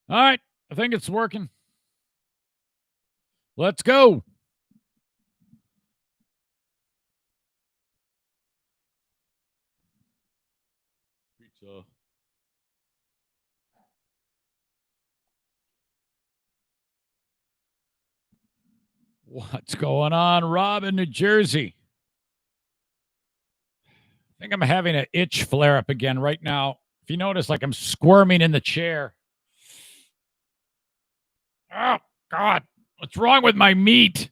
All right. I think it's working. Let's go. Pizza. What's going on, Rob, in New Jersey? I think I'm having an itch flare up again right now. If you notice, like I'm squirming in the chair. Oh, God. What's wrong with my meat?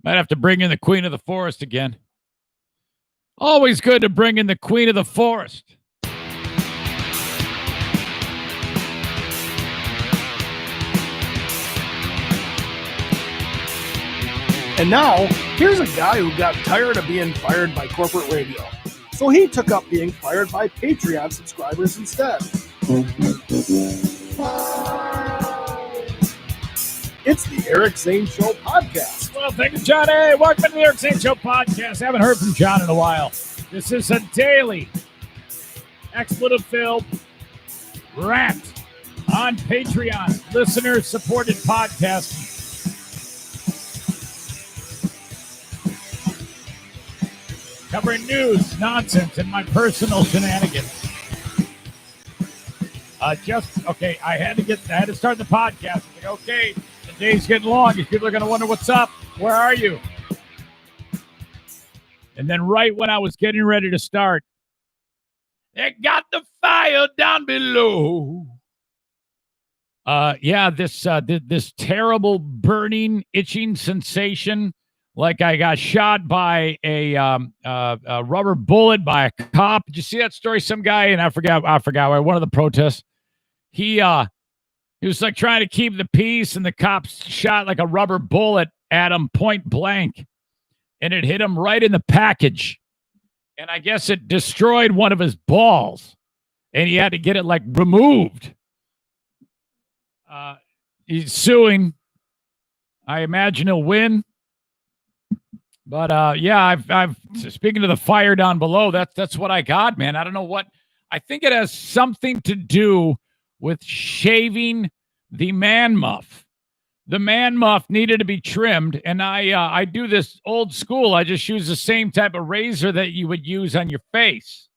Might have to bring in the Queen of the Forest again. Always good to bring in the Queen of the Forest. And now, here's a guy who got tired of being fired by corporate radio. So he took up being fired by Patreon subscribers instead. It's the Eric Zane Show podcast. Well, thank you, John. Hey, welcome to the Eric Zane Show podcast. Haven't heard from John in a while. This is a daily expletive-filled rant on Patreon, listener-supported podcast. Covering news, nonsense, and my personal shenanigans. I had to start the podcast. Like, okay, the day's getting long. People are going to wonder what's up. Where are you? And then right when I was getting ready to start, they got the fire down below. This terrible burning, itching sensation, like I got shot by a rubber bullet by a cop. Did you see that story? Some guy, and I forgot where, one of the protests. He was like trying to keep the peace, and the cops shot like a rubber bullet at him point blank, and it hit him right in the package. And I guess it destroyed one of his balls, and he had to get it like removed. He's suing. I imagine he'll win. But I've speaking to the fire down below, that's what I got, man. I don't know what. I think it has something to do with shaving the man muff. The man muff needed to be trimmed, and I do this old school. I just use the same type of razor that you would use on your face.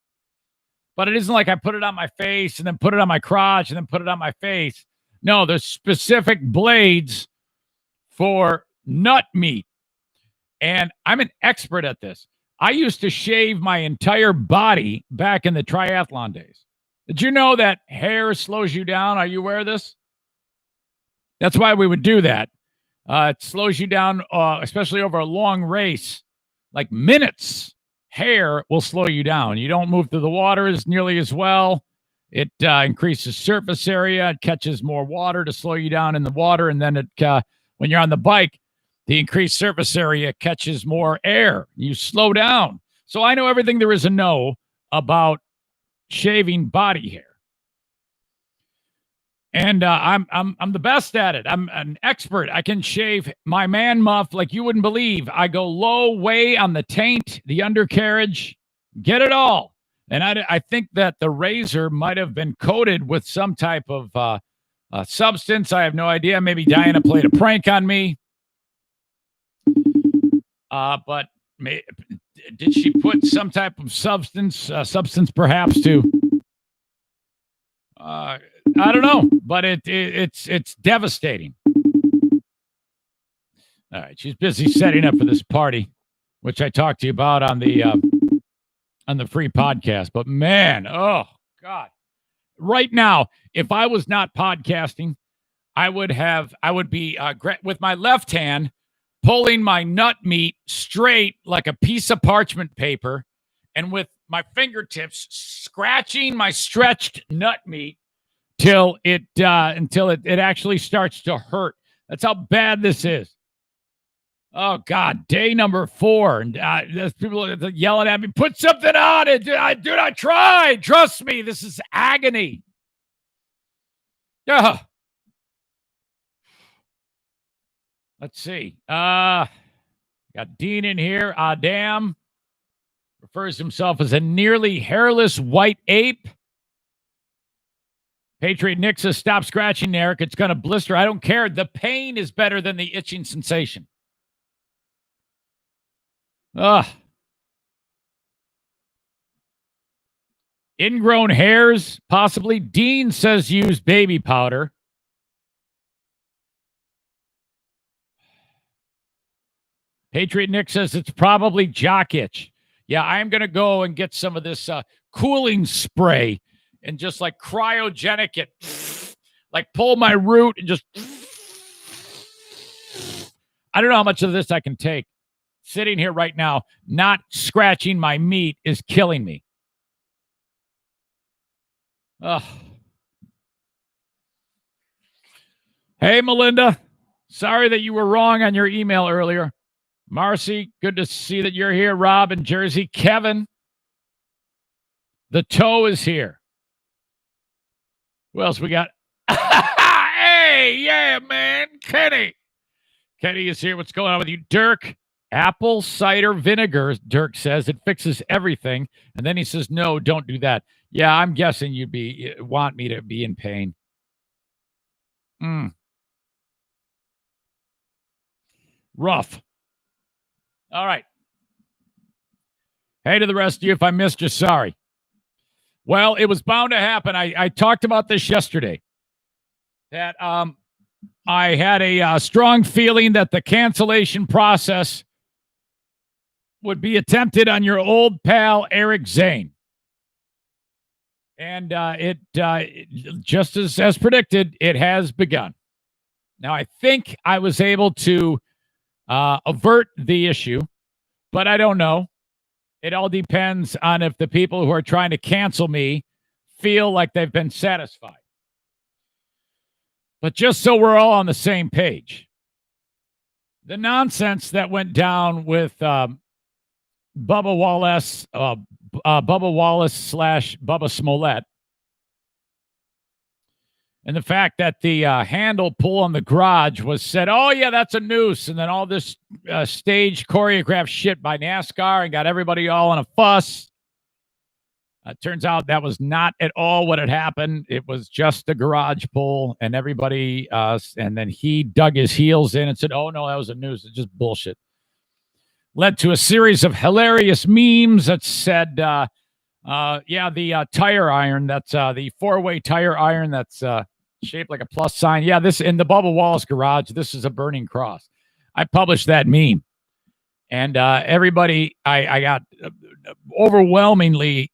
But it isn't like I put it on my face and then put it on my crotch and then put it on my face. No, there's specific blades for nut meat. And I'm an expert at this. I used to shave my entire body back in the triathlon days. Did you know that hair slows you down? Are you aware of this? That's why we would do that. It slows you down, especially over a long race, like minutes. Hair will slow you down. You don't move through the water as nearly as well. It increases surface area. It catches more water to slow you down in the water. And then when you're on the bike, the increased surface area catches more air. You slow down. So I know everything there is to know about shaving body hair. And I'm the best at it. I'm an expert. I can shave my man muff like you wouldn't believe. I go low, way on the taint, the undercarriage, get it all. And I think that the razor might have been coated with some type of substance. I have no idea. Maybe Diana played a prank on me. But did she put some type of substance perhaps to? I don't know, but it's devastating. All right, she's busy setting up for this party, which I talked to you about on the free podcast. But man, oh God, right now, if I was not podcasting, I would be with my left hand pulling my nut meat straight like a piece of parchment paper, and with my fingertips scratching my stretched nut meat until it actually starts to hurt. That's how bad this is. Oh God, day number 4, and there's people yelling at me, "Put something on it, dude! I tried. Trust me, this is agony." Let's see. Got Dean in here. Adam. refers to himself as a nearly hairless white ape. Patriot Nick says, stop scratching, Eric. It's going to blister. I don't care. The pain is better than the itching sensation. Ugh. Ingrown hairs, possibly. Dean says use baby powder. Patriot Nick says it's probably jock itch. Yeah, I'm going to go and get some of this cooling spray and just like cryogenic it. Like pull my root and just. I don't know how much of this I can take. Sitting here right now, not scratching my meat is killing me. Ugh. Hey, Melinda. Sorry that you were wrong on your email earlier. Marcy, good to see that you're here. Rob in Jersey. Kevin, the toe is here. Who else we got? Hey, yeah, man. Kenny. Kenny is here. What's going on with you? Dirk, apple cider vinegar, Dirk says. It fixes everything. And then he says, no, don't do that. Yeah, I'm guessing you want me to be in pain. Rough. All right. Hey to the rest of you. If I missed you, sorry. Well, it was bound to happen. I talked about this yesterday. That I had a strong feeling that the cancellation process would be attempted on your old pal, Eric Zane. And it just as predicted, it has begun. Now, I think I was able to avert the issue, but I don't know. It all depends on if the people who are trying to cancel me feel like they've been satisfied. But just so we're all on the same page, the nonsense that went down with Bubba Wallace, Bubba Wallace / Bubba Smollett, and the fact that the handle pull on the garage was said, oh, yeah, that's a noose. And then all this staged choreographed shit by NASCAR and got everybody all in a fuss. Turns out that was not at all what had happened. It was just a garage pull, and everybody, and then he dug his heels in and said, oh, no, that was a noose. It's just bullshit. Led to a series of hilarious memes that said, the tire iron, that's the four-way tire iron that's shaped like a plus sign. Yeah, this in the Bubba Wallace garage, this is a burning cross. I published that meme. And everybody, I got overwhelmingly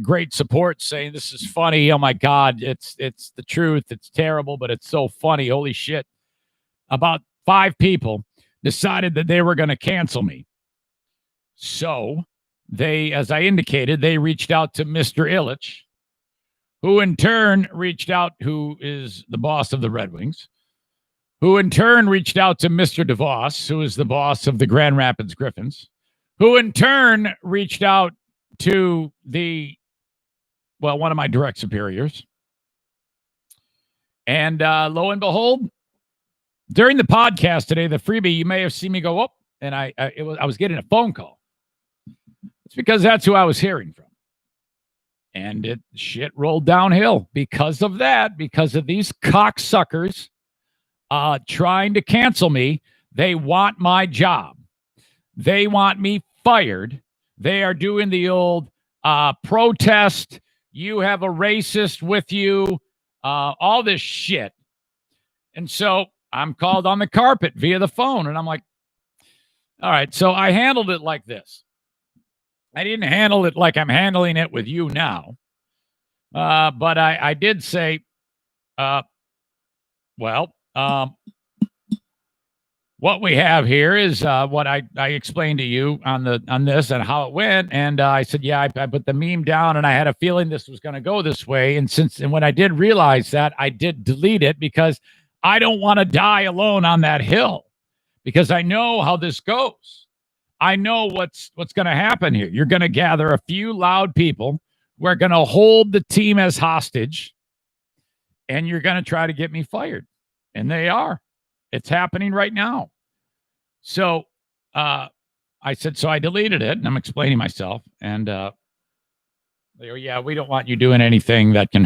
great support saying this is funny. Oh, my God, it's the truth. It's terrible, but it's so funny. Holy shit. About 5 people decided that they were going to cancel me. So they, as I indicated, they reached out to Mr. Illich, who in turn reached out, who is the boss of the Red Wings, who in turn reached out to Mr. DeVos, who is the boss of the Grand Rapids Griffins, who in turn reached out to one of my direct superiors. And lo and behold, during the podcast today, the freebie, you may have seen me go up, and I was getting a phone call. It's because that's who I was hearing from. And shit rolled downhill because of that, because of these cocksuckers trying to cancel me. They want my job. They want me fired. They are doing the old protest. You have a racist with you, all this shit. And so I'm called on the carpet via the phone. And I'm like, all right. So I handled it like this. I didn't handle it like I'm handling it with you now. But I did say, what we have here is what I explained to you on this and how it went. And I said, yeah, I put the meme down and I had a feeling this was going to go this way. And when I did realize that, I did delete it because I don't want to die alone on that hill, because I know how this goes. I know what's going to happen here. You're going to gather a few loud people who are going to hold the team as hostage, and you're going to try to get me fired. And they are. It's happening right now. So I said, so I deleted it, and I'm explaining myself. And they go, yeah, we don't want you doing anything that can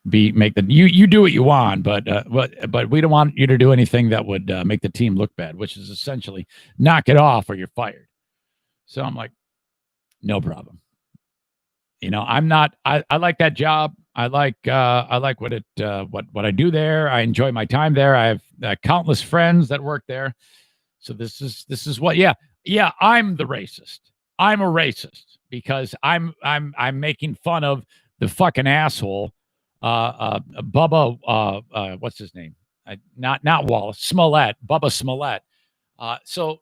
make the you do what you want, but we don't want you to do anything that would make the team look bad, which is essentially knock it off or you're fired. So I'm like, no problem. I'm not. I like that job. I like what I do there. I enjoy my time there. I have countless friends that work there. So this is what. Yeah. I'm the racist. I'm a racist because I'm making fun of the fucking asshole, Bubba. What's his name? Not Wallace. Smollett. Bubba Smollett. So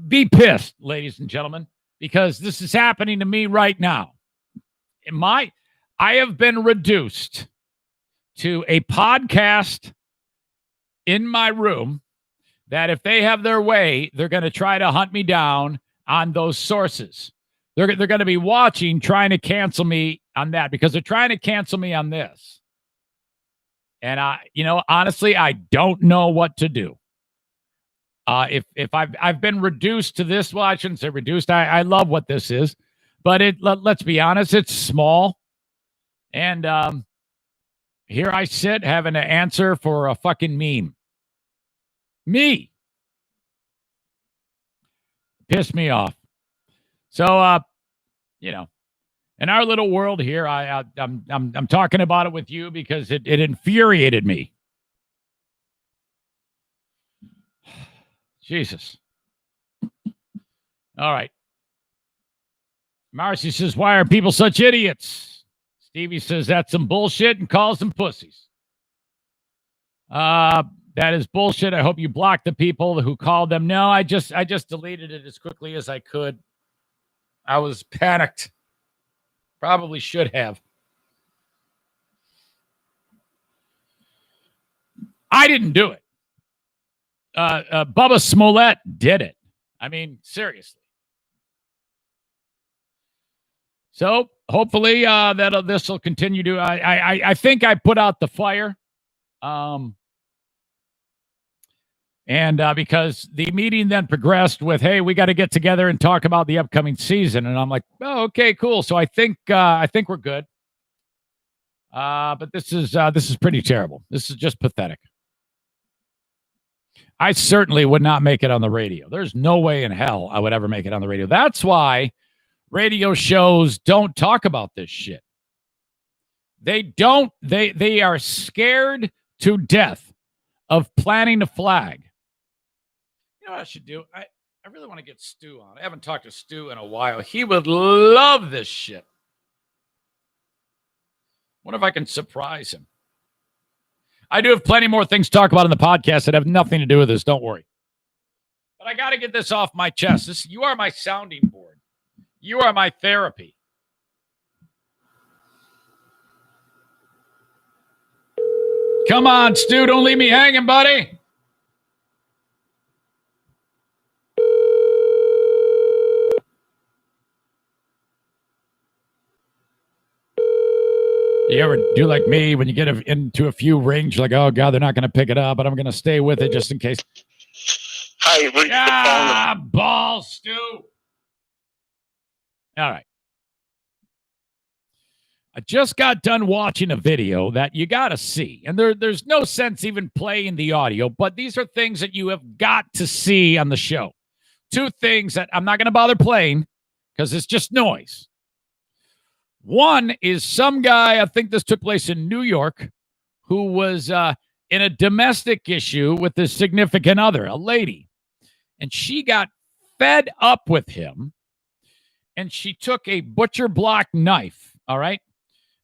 be pissed, ladies and gentlemen, because this is happening to me right now. I have been reduced to a podcast in my room that if they have their way, they're going to try to hunt me down on those sources. They're going to be watching, trying to cancel me on that because they're trying to cancel me on this. And honestly, I don't know what to do. If I've been reduced to this, well, I shouldn't say reduced. I love what this is, but let's be honest, it's small. And here I sit having to answer for a fucking meme. Me. Pissed me off. So, in our little world here, I'm talking about it with you because it infuriated me. Jesus. All right. Marcy says, why are people such idiots? Stevie says that's some bullshit and calls them pussies. That is bullshit. I hope you blocked the people who called them. No, I just deleted it as quickly as I could. I was panicked. Probably should have. I didn't do it. Bubba Smollett did it. I mean, seriously. So hopefully this will continue to. I think I put out the fire, and because the meeting then progressed with, hey, we got to get together and talk about the upcoming season, and I'm like, oh, okay, cool. So I think we're good. But this is pretty terrible. This is just pathetic. I certainly would not make it on the radio. There's no way in hell I would ever make it on the radio. That's why radio shows don't talk about this shit. They don't. They are scared to death of planting a flag. You know what I should do? I really want to get Stu on. I haven't talked to Stu in a while. He would love this shit. Wonder if I can surprise him. I do have plenty more things to talk about in the podcast that have nothing to do with this. Don't worry. But I got to get this off my chest. You are my sounding board. You are my therapy. Come on, Stu. Don't leave me hanging, buddy. You ever do like me when you get into a few rings, you're like, oh, God, they're not going to pick it up, but I'm going to stay with it just in case. Hi, ball, Stu. All right. I just got done watching a video that you got to see. And there's no sense even playing the audio, but these are things that you have got to see on the show. Two things that I'm not going to bother playing because it's just noise. One is some guy, I think this took place in New York, who was in a domestic issue with his significant other, a lady. And she got fed up with him, and she took a butcher block knife, all right?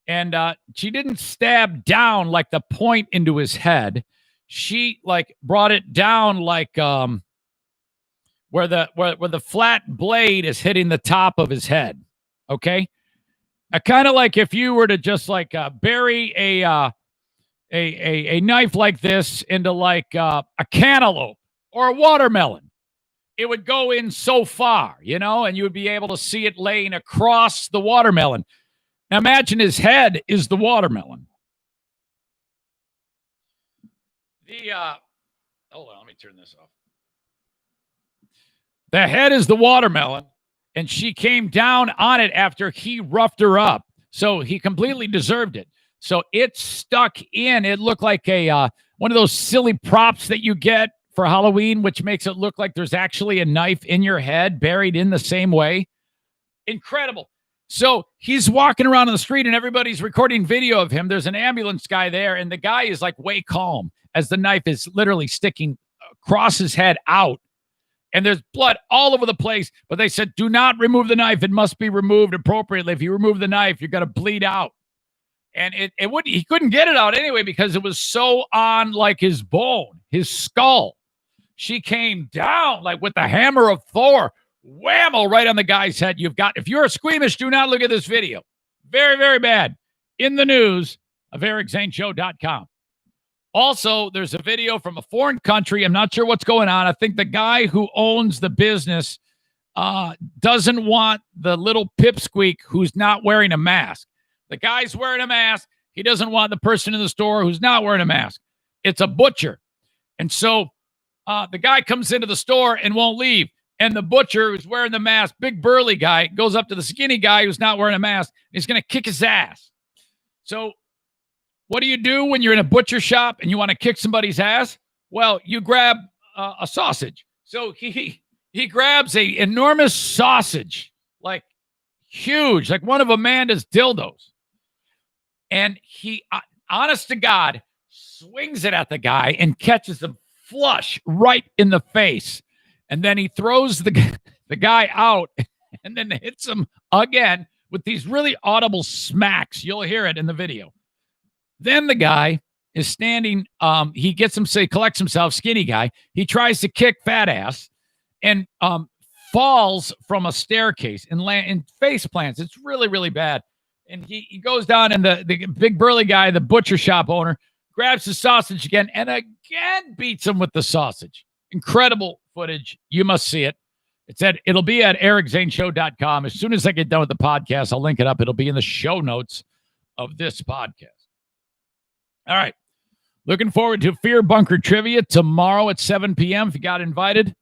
And she didn't stab down like the point into his head. She brought it down like where the flat blade is hitting the top of his head, okay? Kind of like if you were to just bury a knife like this into a cantaloupe or a watermelon. It would go in so far, and you would be able to see it laying across the watermelon. Now imagine his head is the watermelon. Hold on, let me turn this off. The head is the watermelon, and she came down on it after he roughed her up. So he completely deserved it. So it stuck in. It looked like a one of those silly props that you get for Halloween, which makes it look like there's actually a knife in your head buried in the same way. Incredible. So he's walking around on the street and everybody's recording video of him. There's an ambulance guy there, and the guy is like way calm as the knife is literally sticking across his head out. And there's blood all over the place. But they said, do not remove the knife. It must be removed appropriately. If you remove the knife, you're going to bleed out. And he couldn't get it out anyway because it was so on like his bone, his skull. She came down like with the hammer of Thor, whammo, right on the guy's head. If you're squeamish, do not look at this video. Very, very bad. In the news of EricZaneShow.com. Also, there's a video from a foreign country. I'm not sure what's going on. I think the guy who owns the business doesn't want the little pipsqueak who's not wearing a mask. The guy's wearing a mask. He doesn't want the person in the store who's not wearing a mask. It's a butcher. And so the guy comes into the store and won't leave. And the butcher who's wearing the mask, big burly guy, goes up to the skinny guy who's not wearing a mask. He's going to kick his ass. So what do you do when you're in a butcher shop and you want to kick somebody's ass? Well, you grab a sausage. So he grabs a enormous sausage, like huge, like one of Amanda's dildos. And he, honest to God, swings it at the guy and catches him flush right in the face. And then he throws the guy out and then hits him again with these really audible smacks. You'll hear it in the video. Then the guy is standing. He collects himself, skinny guy. He tries to kick fat ass and falls from a staircase and face plants. It's really, really bad. And he goes down, and the big burly guy, the butcher shop owner, grabs the sausage again and again beats him with the sausage. Incredible footage. You must see it. It'll be at EricZaneShow.com. As soon as I get done with the podcast, I'll link it up. It'll be in the show notes of this podcast. All right. Looking forward to Fear Bunker Trivia tomorrow at 7 p.m. If you got invited,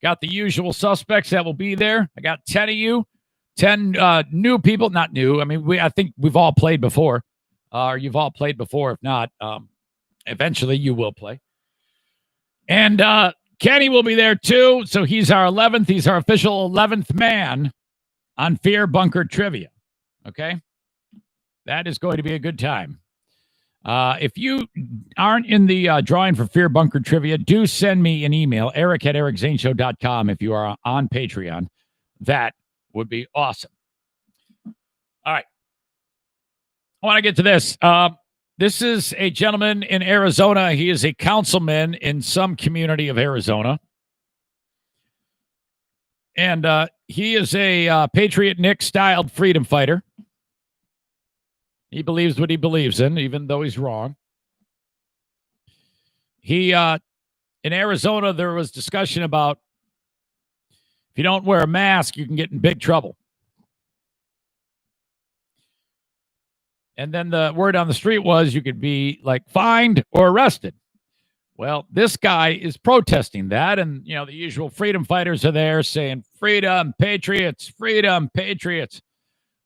got the usual suspects that will be there. I got 10 of you, 10 new people. Not new. I mean, I think we've all played before. Or you've all played before. If not, eventually you will play. And Kenny will be there too. So he's our 11th. He's our official 11th man on Fear Bunker Trivia. Okay? That is going to be a good time. If you aren't in the drawing for Fear Bunker Trivia, do send me an email, eric@ericzaneshow.com, if you are on Patreon. That would be awesome. All right. I want to get to this. This is a gentleman in Arizona. He is a councilman in some community of Arizona. And he is a Patriot Nick-styled freedom fighter. He believes what he believes in, even though he's wrong. In Arizona, there was discussion about if you don't wear a mask, you can get in big trouble. And then the word on the street was you could be like fined or arrested. Well, this guy is protesting that. And, the usual freedom fighters are there saying, freedom, patriots, freedom, patriots.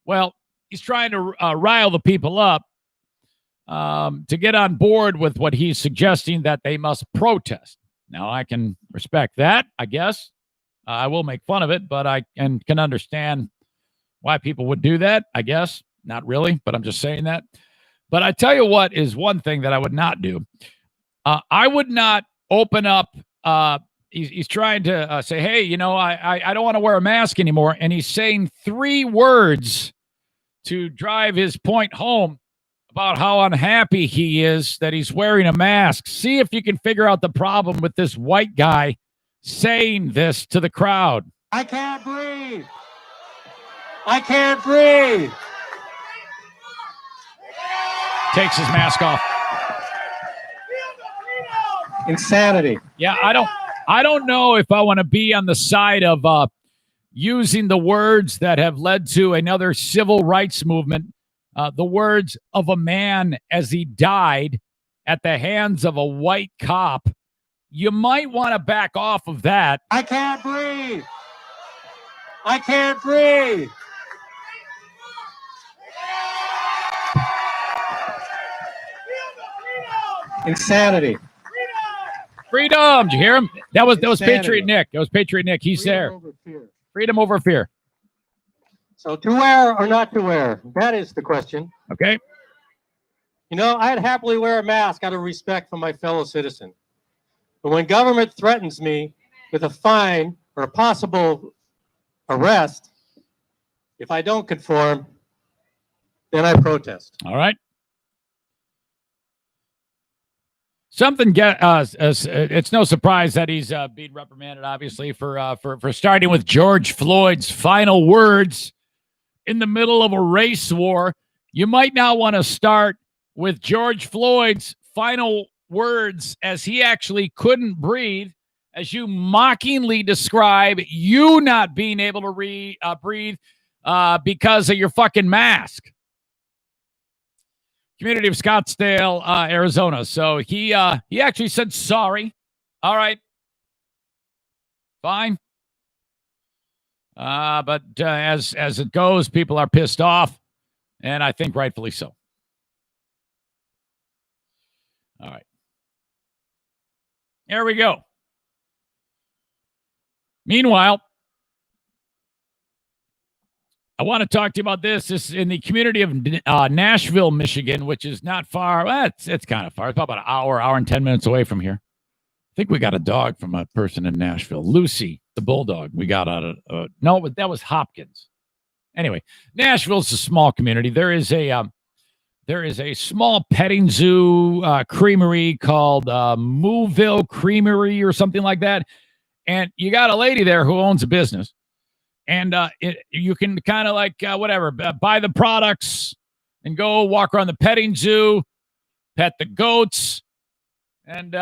Well, he's trying to rile the people up to get on board with what he's suggesting, that they must protest. Now, I can respect that, I guess. I will make fun of it, but I can understand why people would do that, I guess. Not really, but I'm just saying that. But I tell you what is one thing that I would not do. I would not open up. He's trying to say, hey, I don't want to wear a mask anymore. And he's saying 3 words to drive his point home about how unhappy he is that he's wearing a mask. See if you can figure out the problem with this white guy saying this to the crowd. I can't breathe. I can't breathe. Takes his mask off. Insanity. Yeah, I don't know if I want to be on the side of using the words that have led to another civil rights movement, the words of a man as he died at the hands of a white cop you might want to back off of that. I can't breathe. I can't breathe. Insanity. Freedom. Did you hear him? That was Insanity. Patriot Nick. That was Patriot Nick. He's Freedom there. over fear. Freedom over fear. So to wear or not to wear? That is the question. Okay. You know, I'd happily wear a mask out of respect for my fellow citizen. But when government threatens me with a fine or a possible arrest, if I don't conform, then I protest. All right. It's no surprise that he's being reprimanded, obviously, for starting with George Floyd's final words in the middle of a race war. You might now want to start with George Floyd's final words as he actually couldn't breathe, as you mockingly describe you not being able to breathe because of your fucking mask. Community of Scottsdale, Arizona. So he actually said sorry. All right. Fine. But as it goes, people are pissed off, and I think rightfully so. All right. There we go. Meanwhile, I want to talk to you about this. This is in the community of Nashville, Michigan, which is not far. Well, it's kind of far. It's about an hour and 10 minutes away from here. I think we got a dog from a person in Nashville. Lucy, the bulldog, we got out of no, but that was Hopkins. Anyway, Nashville's a small community. There is a small petting zoo creamery called Mooville Creamery or something like that. And you got a lady there who owns a business. And you can kind of like, buy the products and go walk around the petting zoo, pet the goats. And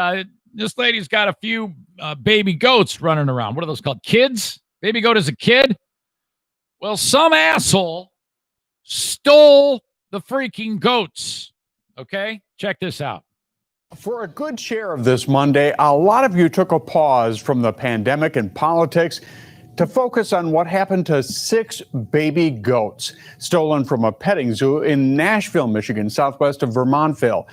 this lady's got a few baby goats running around. What are those called? Kids? Baby goat is a kid? Well, some asshole stole the freaking goats. Okay? Check this out. For a good share of this Monday, a lot of you took a pause from the pandemic and politics to focus on what happened to 6 baby goats stolen from a petting zoo in Nashville, Michigan, southwest of Vermontville.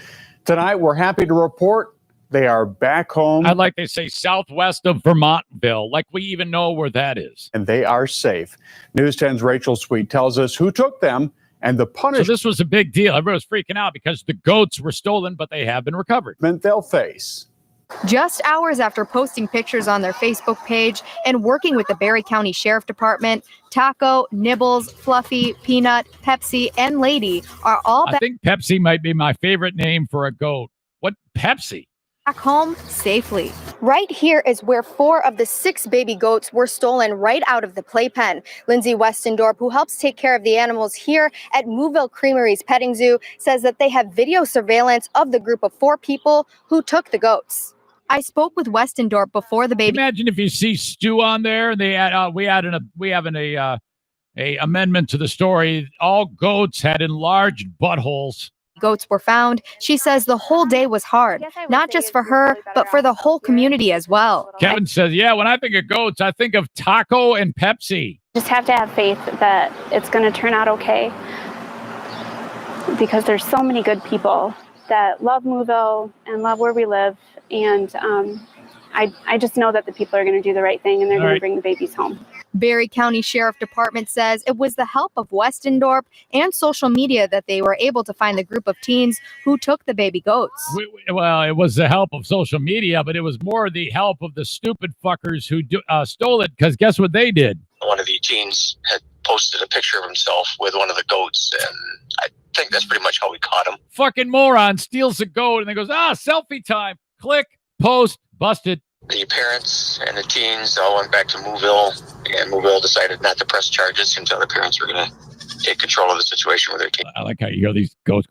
Tonight, we're happy to report they are back home. I like they say southwest of Vermontville, like we even know where that is. And they are safe. News 10's Rachel Sweet tells us who took them and the punishment. So this was a big deal. Everybody was freaking out because the goats were stolen, but they have been recovered. They'll face. Just hours after posting pictures on their Facebook page and working with the Barry County Sheriff Department, Taco, Nibbles, Fluffy, Peanut, Pepsi, and Lady are all I think Pepsi might be my favorite name for a goat. What Pepsi? Back home safely. Right here is where 4 of the 6 baby goats were stolen right out of the playpen. Lindsay Westendorp, who helps take care of the animals here at Mooville Creamery's petting zoo, says that they have video surveillance of the group of 4 people who took the goats. I spoke with Westendorp before the baby. Imagine if you see Stu on there. They had we have a amendment to the story. All goats had enlarged buttholes. Goats were found. She says the whole day was hard, not just for her, but for the whole community as well. Kevin says, yeah, when I think of goats, I think of Taco and Pepsi. Just have to have faith that it's going to turn out okay, because there's so many good people that love Mooville and love where we live. And I just know that the people are going to do the right thing and they're going to bring the babies home. Barry County Sheriff Department says it was the help of Westendorp and social media that they were able to find the group of teens who took the baby goats. Well, it was the help of social media, but it was more the help of the stupid fuckers who stole it, because guess what they did? One of the teens had posted a picture of himself with one of the goats, and I think that's pretty much how we caught him. Fucking moron steals a goat and then goes, selfie time. Click, post, busted. The parents and the teens all went back to Mooville, and Mooville decided not to press charges since other parents were going to take control of the situation with their kids. I like how you hear these goats.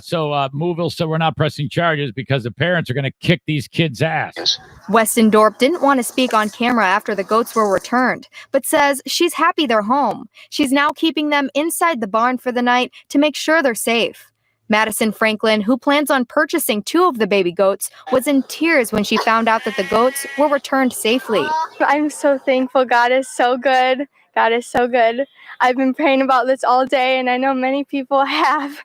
So Mooville said we're not pressing charges because the parents are going to kick these kids' ass. Westendorp didn't want to speak on camera after the goats were returned, but says she's happy they're home. She's now keeping them inside the barn for the night to make sure they're safe. Madison Franklin, who plans on purchasing 2 of the baby goats, was in tears when she found out that the goats were returned safely. I'm so thankful. God is so good. God is so good. I've been praying about this all day, and I know many people have.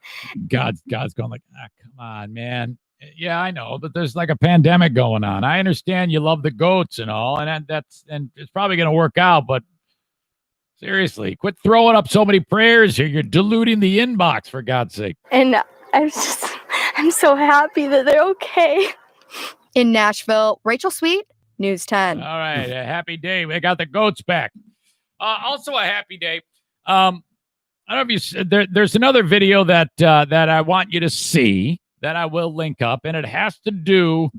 God's going like, come on, man. Yeah, I know, but there's like a pandemic going on. I understand you love the goats and all, and it's probably going to work out, but seriously, quit throwing up so many prayers here. You're diluting the inbox, for God's sake. And I'm so happy that they're okay. In Nashville, Rachel Sweet, News 10. All right, a happy day. We got the goats back. Also a happy day. I don't know if you there's another video that I want you to see that I will link up, and it has to do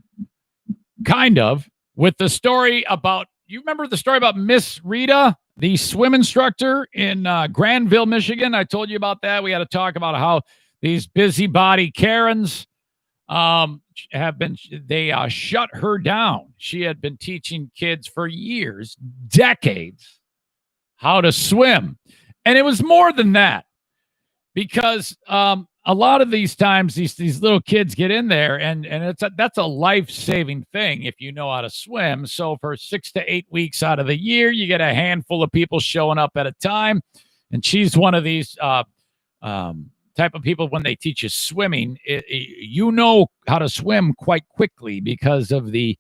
kind of with the story about, you remember the story about Miss Rita, the swim instructor in Granville, Michigan? I told you about that. We had to talk about how these busybody Karens shut her down. She had been teaching kids for years, decades, how to swim. And it was more than that, because a lot of these times these little kids get in there and that's a life-saving thing if you know how to swim. So for 6 to 8 weeks out of the year, you get a handful of people showing up at a time. And she's one of these type of people. When they teach you swimming, you know how to swim quite quickly because of the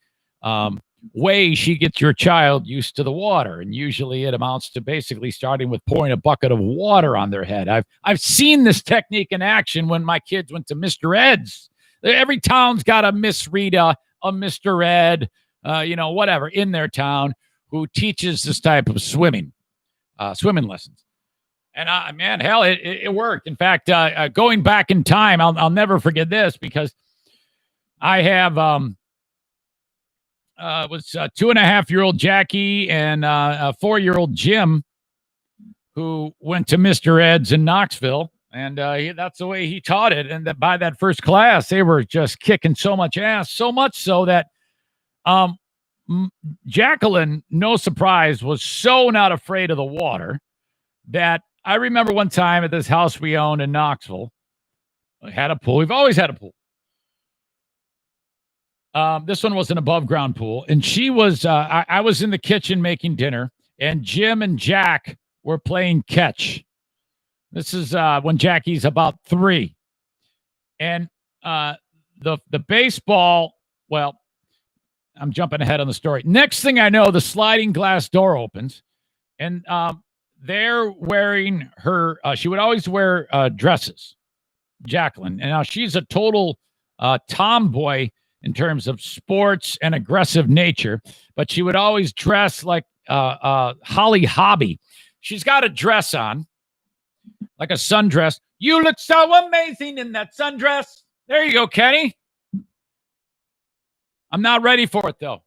way she gets your child used to the water. And usually it amounts to basically starting with pouring a bucket of water on their head. I've seen this technique in action when my kids went to Mr. Ed's. Every town's got a Miss Rita, a Mr. Ed, whatever, in their town who teaches this type of swimming lessons. And man, hell, it worked. In fact, going back in time, I'll never forget this, because I have was 2.5-year-old Jackie and a 4-year-old Jim, who went to Mr. Ed's in Knoxville, and that's the way he taught it. And that by that first class, they were just kicking so much ass, so much so that Jacqueline, no surprise, was so not afraid of the water that I remember one time at this house we owned in Knoxville, we had a pool. We've always had a pool. This one was an above ground pool, and she was, I was in the kitchen making dinner, and Jim and Jack were playing catch. This is when Jackie's about 3. And the baseball, well, I'm jumping ahead on the story. Next thing I know, the sliding glass door opens, and they're wearing her, she would always wear dresses, Jacqueline. And now she's a total tomboy in terms of sports and aggressive nature, but she would always dress like Holly Hobby. She's got a dress on, like a sundress. You look so amazing in that sundress. There you go, Kenny. I'm not ready for it, though.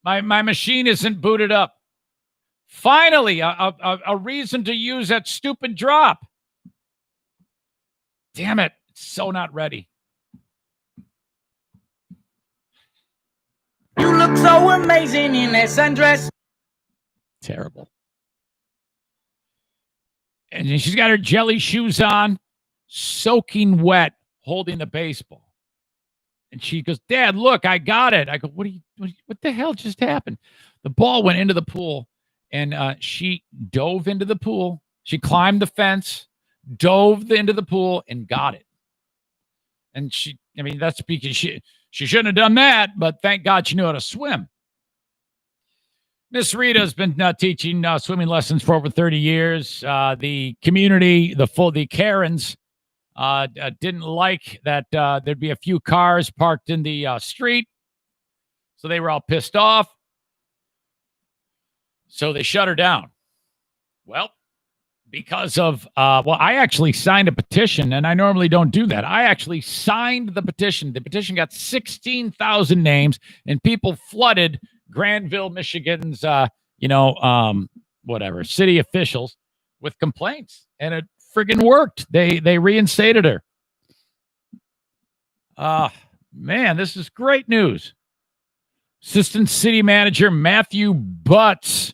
My machine isn't booted up. Finally, a reason to use that stupid drop. Damn it. It's so not ready. You look so amazing in that sundress. Terrible. And she's got her jelly shoes on, soaking wet, holding the baseball. And she goes, Dad, look, I got it. I go, what the hell just happened? The ball went into the pool, and she dove into the pool. She climbed the fence, dove into the pool, and got it. And that's because she shouldn't have done that, but thank God she knew how to swim. Miss Rita's been teaching swimming lessons for over 30 years. The community, the Karens, didn't like that there'd be a few cars parked in the street, so they were all pissed off. So they shut her down. Well, because of, I actually signed a petition, and I normally don't do that. I actually signed the petition. The petition got 16,000 names, and people flooded Granville, Michigan's, city officials with complaints, and it friggin' worked. They reinstated her. Man, this is great news. Assistant City Manager Matthew Butts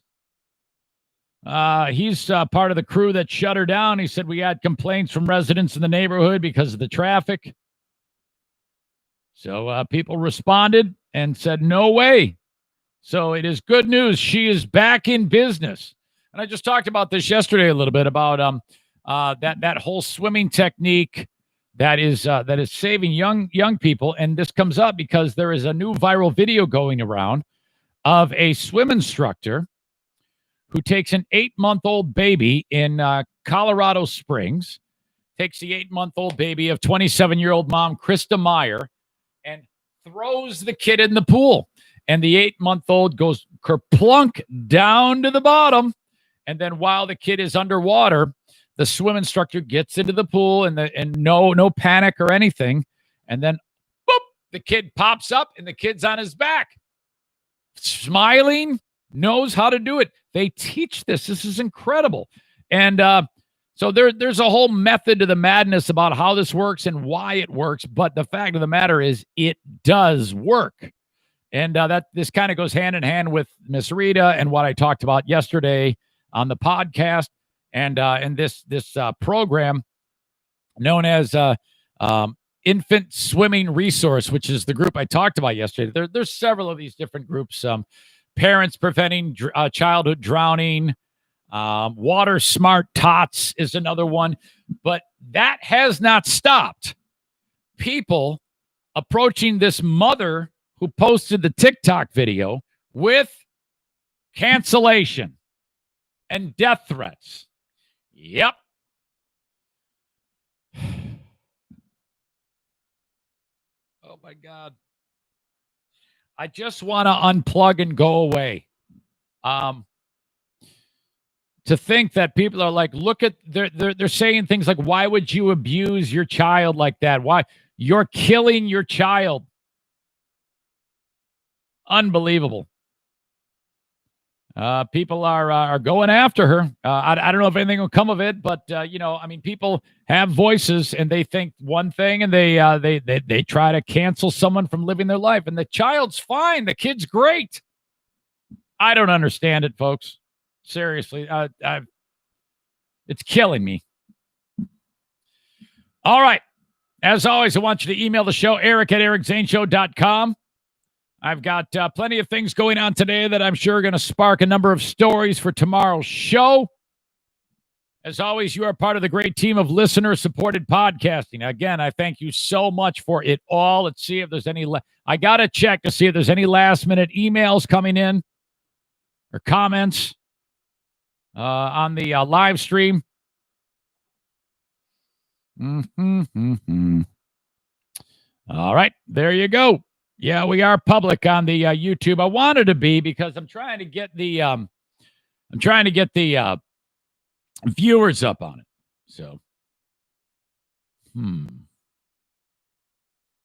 He's part of the crew that shut her down. He said we had complaints from residents in the neighborhood because of the traffic. So people responded and said, no way. So it is good news. She is back in business. And I just talked about this yesterday a little bit about that whole swimming technique that is saving young people. And this comes up because there is a new viral video going around of a swim instructor who takes an 8-month-old baby in Colorado Springs, takes the 8-month-old baby of 27-year-old mom Krista Meyer, and throws the kid in the pool. And the 8-month-old goes kerplunk down to the bottom. And then while the kid is underwater, the swim instructor gets into the pool and no panic or anything. And then, boop, the kid pops up and the kid's on his back. Smiling, knows how to do it. They teach this. This is incredible. And so there's a whole method to the madness about how this works and why it works. But the fact of the matter is it does work. And that this kind of goes hand in hand with Miss Rita and what I talked about yesterday on the podcast and this program known as Infant Swimming Resource, which is the group I talked about yesterday. There's several of these different groups. Parents Preventing Childhood Drowning, Water Smart Tots is another one. But that has not stopped people approaching this mother who posted the TikTok video with cancellation and death threats. Yep. Oh, my God. I just want to unplug and go away. To think that people are like, look at, they're saying things like, why would you abuse your child like that? Why? You're killing your child. Unbelievable. People are going after her. I don't know if anything will come of it, but people have voices and they think one thing and they try to cancel someone from living their life. And the child's fine. The kid's great. I don't understand it, folks. Seriously, it's killing me. All right. As always, I want you to email the show, eric@ericzaneshow.com. I've got plenty of things going on today that I'm sure are going to spark a number of stories for tomorrow's show. As always, you are part of the great team of listener-supported podcasting. Again, I thank you so much for it all. Let's see if there's any... I got to check to see if there's any last-minute emails coming in or comments on the live stream. All right, there you go. Yeah, we are public on the YouTube. I wanted to be because I'm trying to get the viewers up on it. So,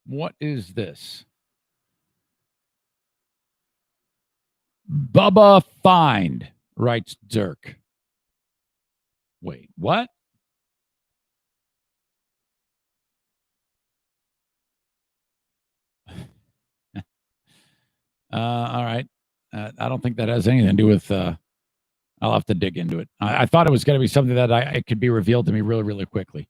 what is this? Bubba Find, writes Dirk. Wait, what? All right. I don't think that has anything to do with, I'll have to dig into it. I thought it was going to be something that it could be revealed to me really, really quickly.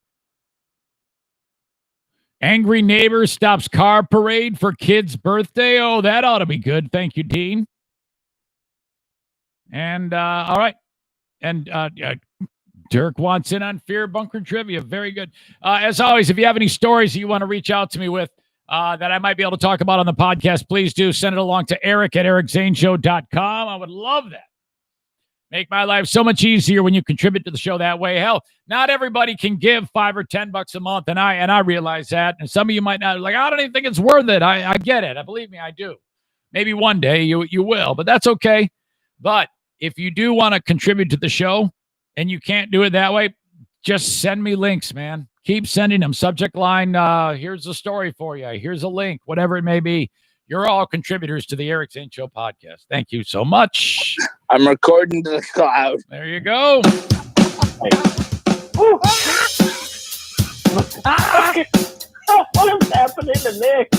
Angry neighbor stops car parade for kid's birthday. Oh, that ought to be good. Thank you, Dean. And, all right. And, Dirk wants in on Fear Bunker Trivia. Very good. As always, if you have any stories that you want to reach out to me with, that I might be able to talk about on the podcast, please do send it along to eric@ericzaneshow.com. I would love that. Make my life so much easier when you contribute to the show that way. Hell, not everybody can give $5 or $10 a month, and I realize that. And some of you might not, like, I don't even think it's worth it. I get it. Believe me, I do. Maybe one day you will, but that's okay. But if you do want to contribute to the show and you can't do it that way, just send me links, man. Keep sending them. Subject line, here's a story for you. Here's a link, whatever it may be. You're all contributors to the Eric Zane Show podcast. Thank you so much. I'm recording to the cloud. There you go. What is happening to Nick?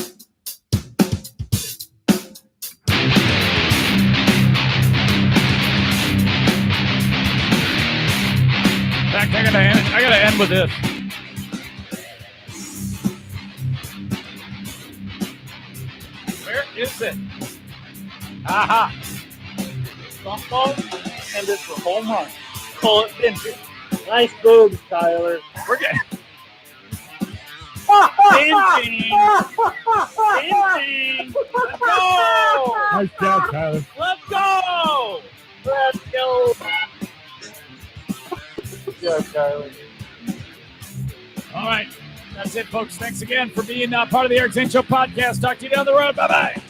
I gotta end with this. Where is it? Aha! Softball, and it's a home run. Call it pincher. Nice boobs, Tyler. We're getting. Pinching. Pinching. Let's go. Nice job, Tyler. Let's go. Let's go. Good job, Tyler. All right. That's it, folks. Thanks again for being part of the Eric Zane Show podcast. Talk to you down the road. Bye-bye.